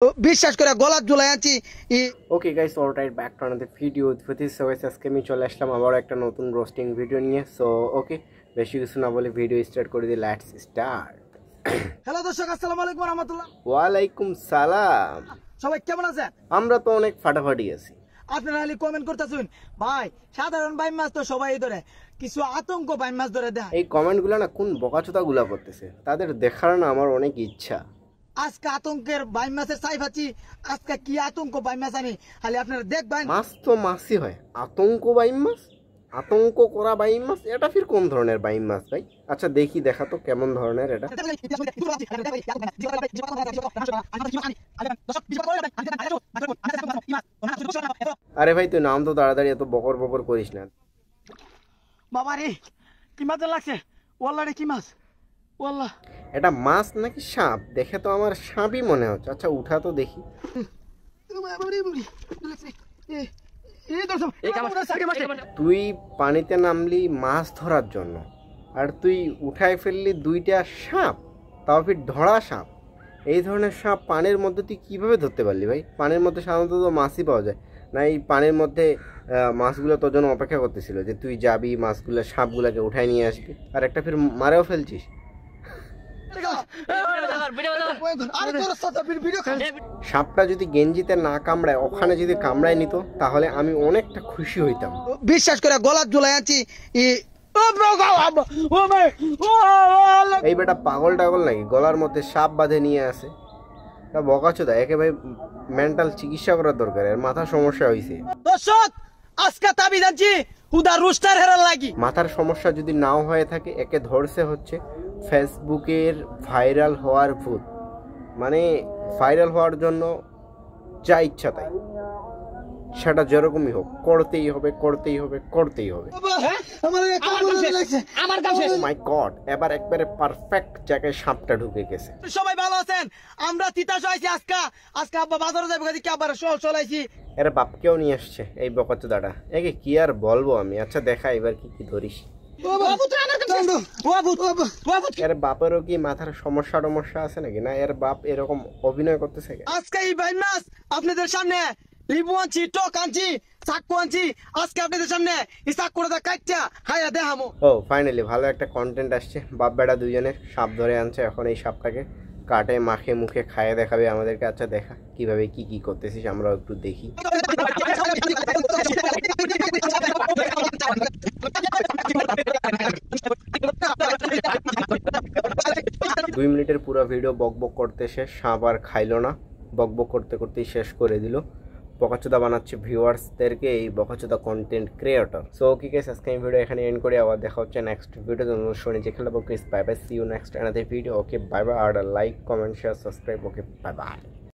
বিশ্বাস করে গলার ঝুলাই আছি। Okay guys, alright, back to another video with this so আজকে আমি চলে আসলাম আবার একটা নতুন রোস্টিং ভিডিও নিয়ে। সো ওকে, বেশি কিছু না বলে ভিডিও স্টার্ট করে দিই। Let's start. হ্যালো দর্শক, আসসালামু আলাইকুম রাহমাতুল্লাহ। ওয়ালাইকুম সালাম। সবাই কেমন আছেন? আমরা তো অনেক ফাটাফাটি আছি। আপনারা খালি কমেন্ট করতেছেন ভাই, সাধারণ বাইম মাছ তো সবাই ধরে, কিছু আতঙ্ক বাইম মাছ ধরে দেয়। এই কমেন্টগুলো না কোন বকাচোদাগুলা করতেছে, তাদের দেখার না আমার অনেক ইচ্ছা। আজকে আতঙ্কের বাইম মাছের চাই পাচ্ছি। আজকে কি আতঙ্ক বাইম মাছ আনি, খালি আপনারা দেখবেন। মাছ তো মাছই হয়, আতঙ্ক বাইম মাছ, আতঙ্ক করা বাইম মাছ, এটা ফির কোন ধরনের বাইম মাছ ভাই? আচ্ছা দেখি, দেখা তো কেমন ধরনের এটা। আরে ভাই তুই নাম তো তাড়াতাড়ি, এত বকর বকর করিস না। বাবা রে, কি মাছ লাগছে? ওয়াল্লা রে, কি মাছ? ওয়াল্লা, এটা মাছ নাকি সাপ? দেখে তো আমার সাপই মনে হচ্ছে। আচ্ছা উঠা তো দেখি। তুই পানিতে নামলি মাছ ধরার জন্য, আর তুই উঠায় ফেললি দুইটা সাপ, তাও ফির ধরা সাপ। এই ধরনের সাপ পানির মধ্যে তুই কিভাবে ধরতে পারলি ভাই? পানির মধ্যে সাধারণত তো মাছই পাওয়া যায় না। এই পানির মধ্যে মাছগুলো তোর জন্য অপেক্ষা করতেছিল যে তুই যাবি মাছগুলো, সাপগুলোকে উঠায় নিয়ে আসবি, আর একটা ফির মারেও ফেলছিস। সাপটা যদি গেঞ্জিতে না কামড়ায়, ওখানে যদি কামড়ায় নিত, তাহলে আমি অনেকটা খুশি হইতাম। বিশ্বাস করে গলার ঝুলাই আছি। এই বেটা পাগল টাগল নাকি, গলার মধ্যে সাপ বাঁধে নিয়ে আসে? তা বকাচোদা, একে ভাই মেন্টাল চিকিৎসা করার দরকার, এর মাথা সমস্যা হয়েছে। দর্শক, আজকে তাবি জানছি হুদা রুস্টার হেরার লাগি। মাথার সমস্যা যদি নাও হয়ে থাকে, একে ধরছে হচ্ছে ফেসবুকের ভাইরাল হওয়ার ভূত। মানে ভাইরাল হওয়ার জন্য যা ইচ্ছা তাই, সেটা যেরকমই হোক করতেই হবে, করতেই হবে, করতেই হবে। মাই গড, এবার একবারে পারফেক্ট জায়গায় সাপটা ঢুকে গেছে। সবাই ভালো আছেন? আমরা তিতাস আইছি আজকে আব্বা বাজারে যাবে কি আবার চলাইছি। এর বাপকেও নিয়ে আসছে এই বকাচোদাটা, একে কি আর বলবো আমি। আচ্ছা দেখা এবার কি কি ধরিস। এর বাপেরও কি মাথার সমস্যা টমস্যা আছে নাকি? না এর বাপ এরকম অভিনয় করতেছে? আজকে এই ভাই মাছ আপনাদের সামনে লিবু আনছি, টক আনছি, চাকু আনছি। আজকে আপনাদের সামনে এই চাকুটা কাটটা হাইয়া দেখামো। ও ফাইনালি ভালো একটা কন্টেন্ট আসছে। বাপ বেটা দুজনে সাপ ধরে আনছে, এখন এই সাপটাকে কাটে মাখে মুখে খাইয়ে দেখাবে আমাদেরকে। আচ্ছা দেখা কিভাবে কি কি করতেছিস, আমরাও একটু দেখি। 2 মিনিটের পুরো ভিডিও বকবক করতে শেষ, সাপ আর খাইলো না, বকবক করতে করতেই শেষ করে দিল। বকাচোদা বানাচ্ছে ভিউয়ার্সদেরকে, এই বকাচোদা content creator. So okay guys, আজকে এই ভিডিও এখানে এন্ড করে আবার দেখা হচ্ছে নেক্সট ভিডিওতে। শুনে যে খেলাবো ক্রিস, bye bye, see you next another video. Okay bye bye, আর like comment share subscribe. Okay bye by.